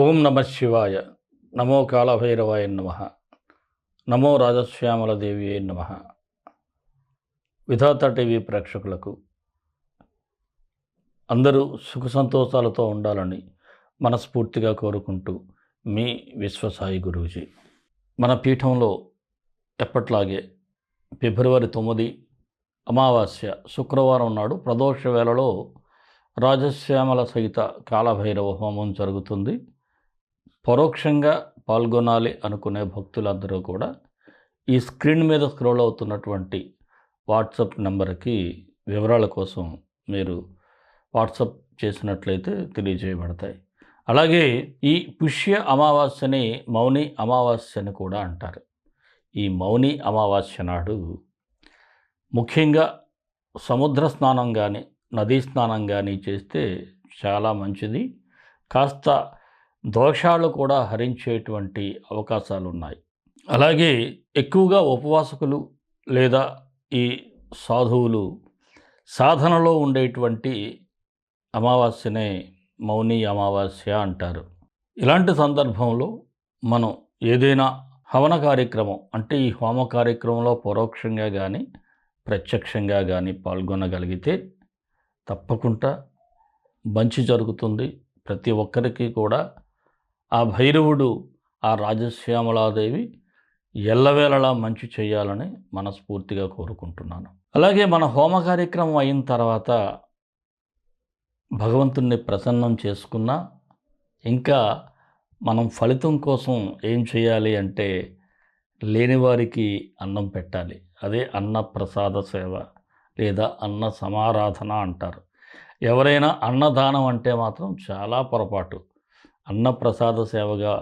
ఓం నమ శివాయ. నమో కాళభైరవాయ నమ. నమో రాజశ్యామలదేవి నమ. విధాత టీవీ ప్రేక్షకులకు అందరూ సుఖ సంతోషాలతో ఉండాలని మనస్ఫూర్తిగా కోరుకుంటూ మీ విశ్వసాయి గురూజీ. మన పీఠంలో ఎప్పట్లాగే ఫిబ్రవరి 9 అమావాస్య శుక్రవారం నాడు ప్రదోష వేళలో రాజశ్యామల సహిత కాళభైరవ హోమం జరుగుతుంది. పరోక్షంగా పాల్గొనాలి అనుకునే భక్తులందరూ కూడా ఈ స్క్రీన్ మీద స్క్రోల్ అవుతున్నటువంటి వాట్సాప్ నెంబర్కి వివరాల కోసం మీరు వాట్సాప్ చేసినట్లయితే తెలియజేయబడతాయి. అలాగే ఈ పుష్య అమావాస్యని మౌని అమావాస్య అని కూడా అంటారు. ఈ మౌని అమావాస్య నాడు ముఖ్యంగా సముద్ర స్నానం కానీ నదీ స్నానం కానీ చేస్తే చాలా మంచిది. కాస్త దోషాలు కూడా హరించేటువంటి అవకాశాలు ఉన్నాయి. అలాగే ఎక్కువగా ఉపవాసకులు లేదా ఈ సాధువులు సాధనలో ఉండేటువంటి అమావాస్యనే మౌని అమావాస్య అంటారు. ఇలాంటి సందర్భంలో మనం ఏదైనా హవన కార్యక్రమం అంటే ఈ హోమ కార్యక్రమంలో పరోక్షంగా కానీ ప్రత్యక్షంగా కానీ పాల్గొనగలిగితే తప్పకుండా మంచి జరుగుతుంది. ప్రతి ఒక్కరికి కూడా ఆ భైరవుడు, ఆ రాజశ్యామలాదేవి ఎల్లవేళలా మంచి చేయాలని మనస్ఫూర్తిగా కోరుకుంటున్నాను. అలాగే మన హోమ కార్యక్రమం అయిన తర్వాత భగవంతుణ్ణి ప్రసన్నం చేసుకున్నా ఇంకా మనం ఫలితం కోసం ఏం చేయాలి అంటే లేనివారికి అన్నం పెట్టాలి. అదే అన్న ప్రసాద సేవ లేదా అన్న సమారాధన అంటారు. ఎవరైనా అన్నదానం అంటే మాత్రం చాలా పొరపాటు. అన్నప్రసాద సేవగా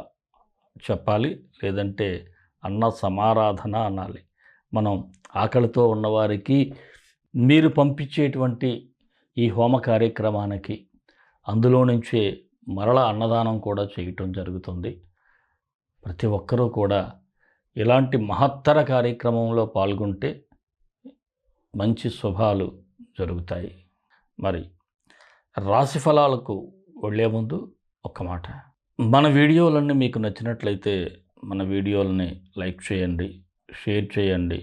చెప్పాలి, లేదంటే అన్న సమారాధన అనాలి. మనం ఆకలితో ఉన్నవారికి మీరు పంపించేటువంటి ఈ హోమ కార్యక్రమానికి అందులో నుంచే మరల అన్నదానం కూడా చేయటం జరుగుతుంది. ప్రతి ఒక్కరూ కూడా ఇలాంటి మహత్తర కార్యక్రమంలో పాల్గొంటే మంచి శుభాలు జరుగుతాయి. మరి రాశి ఫలాలకు వెళ్ళే ముందు ఒక్క మాట. మన వీడియోలన్నీ మీకు నచ్చినట్లయితే మన వీడియోలని లైక్ చేయండి, షేర్ చేయండి.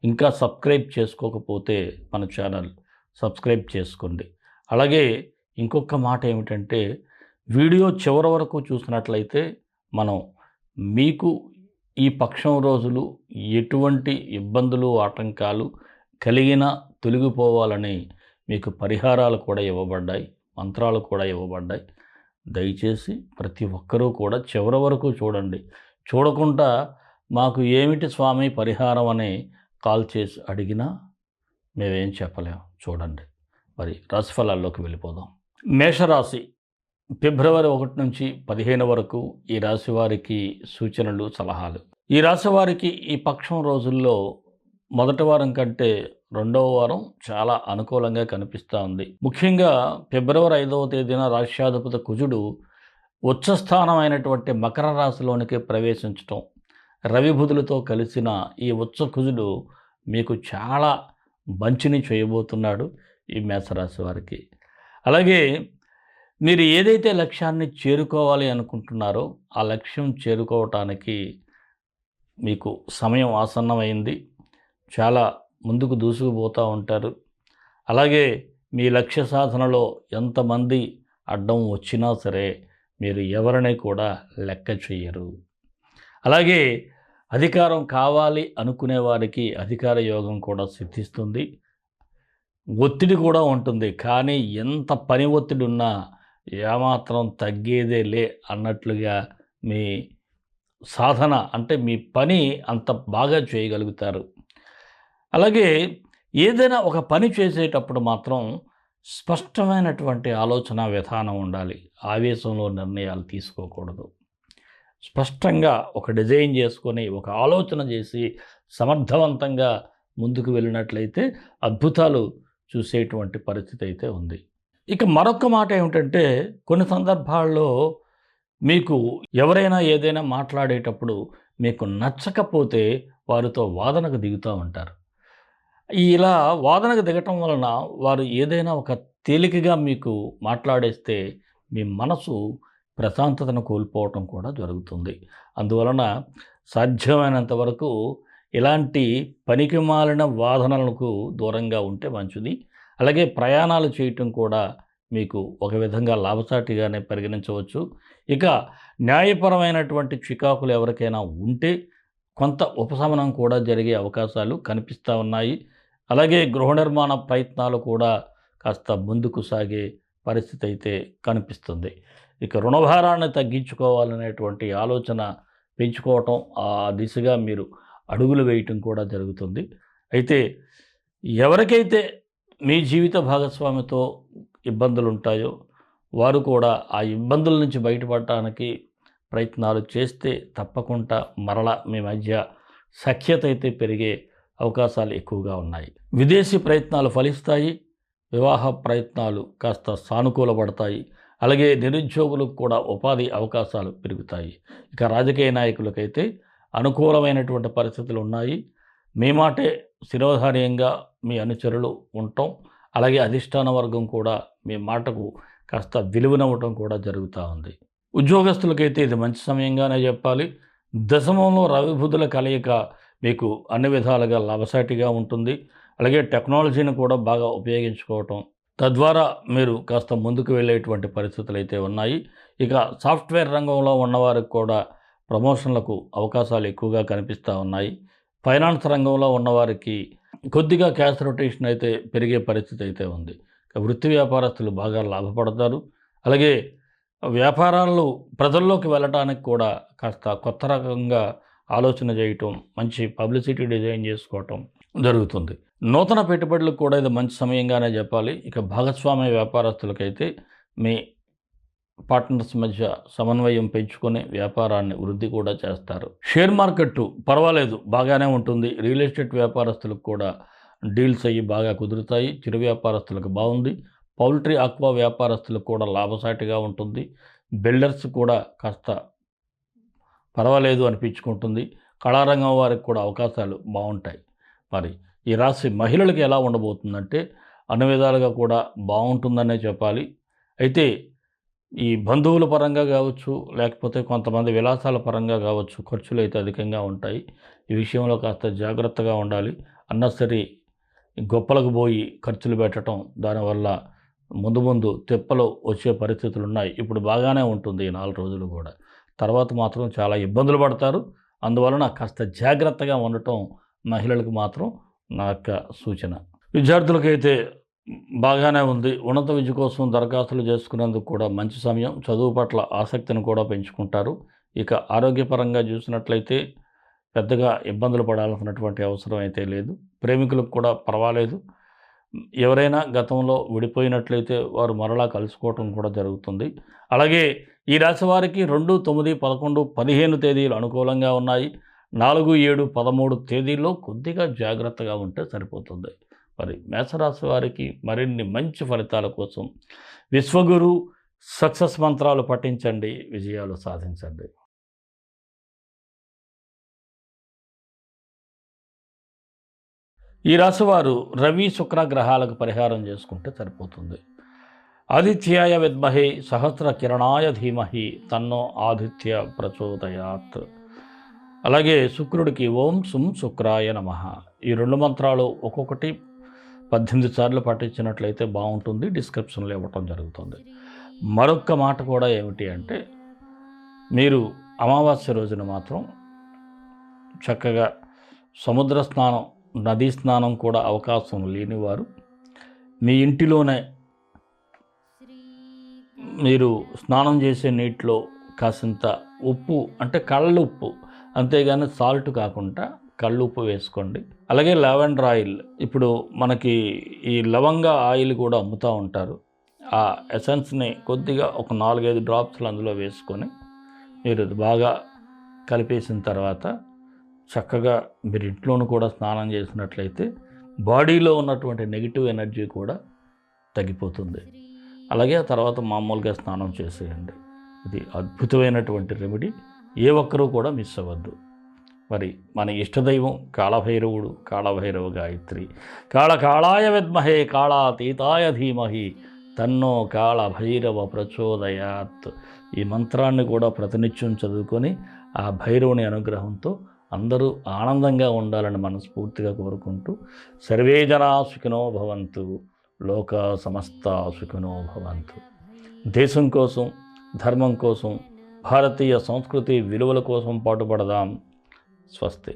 ఇంకా సబ్స్క్రైబ్ చేసుకోకపోతే మన ఛానల్ సబ్స్క్రైబ్ చేసుకోండి. అలాగే ఇంకొక మాట ఏమిటంటే వీడియో చివరి వరకు చూసినట్లయితే మనం మీకు ఈ పక్షం రోజులు ఎటువంటి ఇబ్బందులు ఆటంకాలు కలిగినా తొలగిపోవాలని మీకు పరిహారాలు కూడా ఇవ్వబడ్డాయి, మంత్రాలు కూడా ఇవ్వబడ్డాయి. దయచేసి ప్రతి ఒక్కరూ కూడా చివరి వరకు చూడండి. చూడకుండా మాకు ఏమిటి స్వామి పరిహారం అని కాల్ చేసి అడిగినా మేమేం చెప్పలేము. చూడండి. మరి రాశిఫలాల్లోకి వెళ్ళిపోదాం. మేషరాశి ఫిబ్రవరి 1 నుంచి 15 వరకు ఈ రాశి వారికి సూచనలు, సలహాలు. ఈ రాశి వారికి ఈ పక్షం రోజుల్లో మొదటి వారం కంటే రెండవ వారం చాలా అనుకూలంగా కనిపిస్తూ ఉంది. ముఖ్యంగా ఫిబ్రవరి 5వ తేదీన రాష్ట్రాధిపతి కుజుడు ఉచ్చస్థానం అయినటువంటి మకర రాశిలోనికి ప్రవేశించటం, రవి బుధులతో కలిసిన ఈ ఉచ్చ కుజుడు మీకు చాలా మంచిని చేయబోతున్నాడు ఈ మేషరాశి వారికి. అలాగే మీరు ఏదైతే లక్ష్యాన్ని చేరుకోవాలి అనుకుంటున్నారో ఆ లక్ష్యం చేరుకోవటానికి మీకు సమయం ఆసన్నమైంది. చాలా ముందుకు దూసుకుపోతూ ఉంటారు. అలాగే మీ లక్ష్య సాధనలో ఎంతమంది అడ్డం వచ్చినా సరే మీరు ఎవరిని కూడా లెక్క చేయరు. అలాగే అధికారం కావాలి అనుకునే వారికి అధికార యోగం కూడా సిద్ధిస్తుంది. ఒత్తిడి కూడా ఉంటుంది. కానీ ఎంత పని ఒత్తిడి ఉన్నా ఏమాత్రం తగ్గేదే లే అన్నట్లుగా మీ సాధన అంటే మీ పని అంత బాగా చేయగలుగుతారు. అలాగే ఏదైనా ఒక పని చేసేటప్పుడు మాత్రం స్పష్టమైనటువంటి ఆలోచన విధానం ఉండాలి. ఆవేశంలో నిర్ణయాలు తీసుకోకూడదు. స్పష్టంగా ఒక డిజైన్ చేసుకొని ఒక ఆలోచన చేసి సమర్థవంతంగా ముందుకు వెళ్ళినట్లయితే అద్భుతాలు చూసేటువంటి పరిస్థితి అయితే ఉంది. ఇక మరొక మాట ఏమిటంటే కొన్ని సందర్భాల్లో మీకు ఎవరైనా ఏదైనా మాట్లాడేటప్పుడు మీకు నచ్చకపోతే వారితో వాదనకు దిగుతూ ఉంటారు. ఇలా వాదనకు దిగటం వలన వారు ఏదైనా ఒక తేలికగా మీకు మాట్లాడేస్తే మీ మనసు ప్రశాంతతను కోల్పోవటం కూడా జరుగుతుంది. అందువలన సాధ్యమైనంత వరకు ఇలాంటి పనికిమాలిన వాదనలకు దూరంగా ఉంటే మంచిది. అలాగే ప్రయాణాలు చేయటం కూడా మీకు ఒక విధంగా లాభసాటిగానే పరిగణించవచ్చు. ఇక న్యాయపరమైనటువంటి చికాకులు ఎవరికైనా ఉంటే కొంత ఉపశమనం కూడా జరిగే అవకాశాలు కనిపిస్తూ ఉన్నాయి. అలాగే గృహ నిర్మాణ ప్రయత్నాలు కూడా కాస్త ముందుకు సాగే పరిస్థితి అయితే కనిపిస్తుంది. ఇక రుణభారాన్ని తగ్గించుకోవాలనేటువంటి ఆలోచన పెంచుకోవటం, ఆ దిశగా మీరు అడుగులు వేయటం కూడా జరుగుతుంది. అయితే ఎవరికైతే మీ జీవిత భాగస్వామితో ఇబ్బందులు ఉంటాయో వారు కూడా ఆ ఇబ్బందుల నుంచి బయటపడటానికి ప్రయత్నాలు చేస్తే తప్పకుండా మరలా మీ మధ్య సఖ్యత అయితే పెరిగే అవకాశాలు ఎక్కువగా ఉన్నాయి. విదేశీ ప్రయత్నాలు ఫలిస్తాయి. వివాహ ప్రయత్నాలు కాస్త సానుకూలపడతాయి. అలాగే నిరుద్యోగులకు కూడా ఉపాధి అవకాశాలు పెరుగుతాయి. ఇక రాజకీయ నాయకులకైతే అనుకూలమైనటువంటి పరిస్థితులు ఉన్నాయి. మీ మాటే శిరోధార్యంగా మీ అనుచరులు ఉండటం, అలాగే అధిష్టాన వర్గం కూడా మీ మాటకు కాస్త విలువనివ్వటం కూడా జరుగుతూ ఉంది. ఉద్యోగస్తులకైతే ఇది మంచి సమయంగానే చెప్పాలి. దశమంలో రవి బుధుల కలయిక మీకు అన్ని విధాలుగా లాభసాటిగా ఉంటుంది. అలాగే టెక్నాలజీని కూడా బాగా ఉపయోగించుకోవటం, తద్వారా మీరు కాస్త ముందుకు వెళ్ళేటువంటి పరిస్థితులు అయితే ఉన్నాయి. ఇక సాఫ్ట్వేర్ రంగంలో ఉన్నవారికి కూడా ప్రమోషన్లకు అవకాశాలు ఎక్కువగా కనిపిస్తూ ఉన్నాయి. ఫైనాన్స్ రంగంలో ఉన్నవారికి కొద్దిగా క్యాష్ రొటేషన్ అయితే పెరిగే పరిస్థితి అయితే ఉంది. వృత్తి వ్యాపారస్తులు బాగా లాభపడతారు. అలాగే వ్యాపారాలు ప్రజల్లోకి వెళ్ళటానికి కూడా కాస్త కొత్త రకంగా ఆలోచన చేయటం, మంచి పబ్లిసిటీ డిజైన్ చేసుకోవటం జరుగుతుంది. నూతన పెట్టుబడులకు కూడా ఇది మంచి సమయంగానే చెప్పాలి. ఇక భాగస్వామ్య వ్యాపారస్తులకైతే మీ పార్ట్నర్స్ మధ్య సమన్వయం పెంచుకొని వ్యాపారాన్ని వృద్ధి కూడా చేస్తారు. షేర్ మార్కెట్ పర్వాలేదు, బాగానే ఉంటుంది. రియల్ ఎస్టేట్ వ్యాపారస్తులకు కూడా డీల్స్ అయ్యి బాగా కుదురుతాయి. చిరు వ్యాపారస్తులకు బాగుంది. పౌల్ట్రీ ఆక్వా వ్యాపారస్తులకు కూడా లాభసాటిగా ఉంటుంది. బిల్డర్స్ కూడా కాస్త పర్వాలేదు అనిపించుకుంటుంది. కళారంగం వారికి కూడా అవకాశాలు బాగుంటాయి. మరి ఈ రాశి మహిళలకు ఎలా ఉండబోతుందంటే అన్ని విధాలుగా కూడా బాగుంటుందనే చెప్పాలి. అయితే ఈ బంధువుల పరంగా కావచ్చు, లేకపోతే కొంతమంది విలాసాల పరంగా కావచ్చు, ఖర్చులు అయితే అధికంగా ఉంటాయి. ఈ విషయంలో కాస్త జాగ్రత్తగా ఉండాలి. అన్నసరి గొప్పలకు పోయి ఖర్చులు పెట్టడం, దానివల్ల ముందు ముందు తిప్పలు వచ్చే పరిస్థితులు ఉన్నాయి. ఇప్పుడు బాగానే ఉంటుంది ఈ 4 రోజులు కూడా. తర్వాత మాత్రం చాలా ఇబ్బందులు పడతారు. అందువలన కాస్త జాగ్రత్తగా ఉండటం మహిళలకు మాత్రం నా యొక్క సూచన. విద్యార్థులకైతే బాగానే ఉంది. ఉన్నత విద్య కోసం దరఖాస్తులు చేసుకునేందుకు కూడా మంచి సమయం. చదువు పట్ల ఆసక్తిని కూడా పెంచుకుంటారు. ఇక ఆరోగ్యపరంగా చూసినట్లయితే పెద్దగా ఇబ్బందులు పడాల్సినటువంటి అవసరం అయితే లేదు. ప్రేమికులకు కూడా పర్వాలేదు. ఎవరైనా గతంలో విడిపోయినట్లయితే వారు మరలా కలుసుకోవటం కూడా జరుగుతుంది. అలాగే ఈ రాశి వారికి 2, 9, 11, 15 తేదీలు అనుకూలంగా ఉన్నాయి. 4, 7, 13 తేదీల్లో కొద్దిగా జాగ్రత్తగా ఉంటే సరిపోతుంది. మరి మేషరాశి వారికి మరిన్ని మంచి ఫలితాల కోసం విశ్వగురు సక్సెస్ మంత్రాలు పఠించండి, విజయాలు సాధించండి. ఈ రాశివారు రవి శుక్ర గ్రహాలకు పరిహారం చేసుకుంటే సరిపోతుంది. ఆదిత్యాయ విద్మహే సహస్ర కిరణాయ ధీమహి తన్నో ఆదిత్య ప్రచోదయాత్. అలాగే శుక్రుడికి ఓం సుం శుక్రాయ నమః. ఈ 2 మంత్రాలు ఒక్కొక్కటి 18 సార్లు పఠించినట్లయితే బాగుంటుంది. డిస్క్రిప్షన్లో ఇవ్వటం జరుగుతుంది. మరొక్క మాట కూడా ఏమిటి అంటే, మీరు అమావాస్య రోజున మాత్రం చక్కగా సముద్ర స్నానం, నదీ స్నానం కూడా అవకాశం లేనివారు మీ ఇంటిలోనే మీరు స్నానం చేసే నీటిలో కాసింత ఉప్పు, అంటే కళ్ళుప్పు, అంతేగాని సాల్ట్ కాకుండా కళ్ళుప్పు వేసుకోండి. అలాగే లావెండర్ ఆయిల్, ఇప్పుడు మనకి ఈ లవంగ ఆయిల్ కూడా అమ్ముతూ ఉంటారు. ఆ ఎసెన్స్ని కొద్దిగా ఒక 4-5 డ్రాప్స్లు అందులో వేసుకొని మీరు బాగా కలిపేసిన తర్వాత చక్కగా మీరు ఇంట్లోనూ కూడా స్నానం చేసినట్లయితే బాడీలో ఉన్నటువంటి నెగిటివ్ ఎనర్జీ కూడా తగ్గిపోతుంది. అలాగే ఆ తర్వాత మామూలుగా స్నానం చేసేయండి. ఇది అద్భుతమైనటువంటి రెమెడీ. ఏ ఒక్కరూ కూడా మిస్ అవ్వద్దు. మరి మన ఇష్టదైవం కాళభైరవుడు, కాళభైరవ గాయత్రి. కాళకాళాయ విద్మహే కాళాతీతాయ ధీమహి తన్నో కాళ భైరవ ప్రచోదయాత్. ఈ మంత్రాన్ని కూడా ప్రతినిత్యం చదువుకొని ఆ భైరవుని అనుగ్రహంతో అందరూ ఆనందంగా ఉండాలని మనస్ఫూర్తిగా కోరుకుంటూ సర్వే జనా సుఖినో భవంతు, లోక సమస్త సుఖినో భవంతు. దేశం కోసం, ధర్మం కోసం, భారతీయ సంస్కృతి విలువల కోసం పాటుపడదాం. స్వస్తి.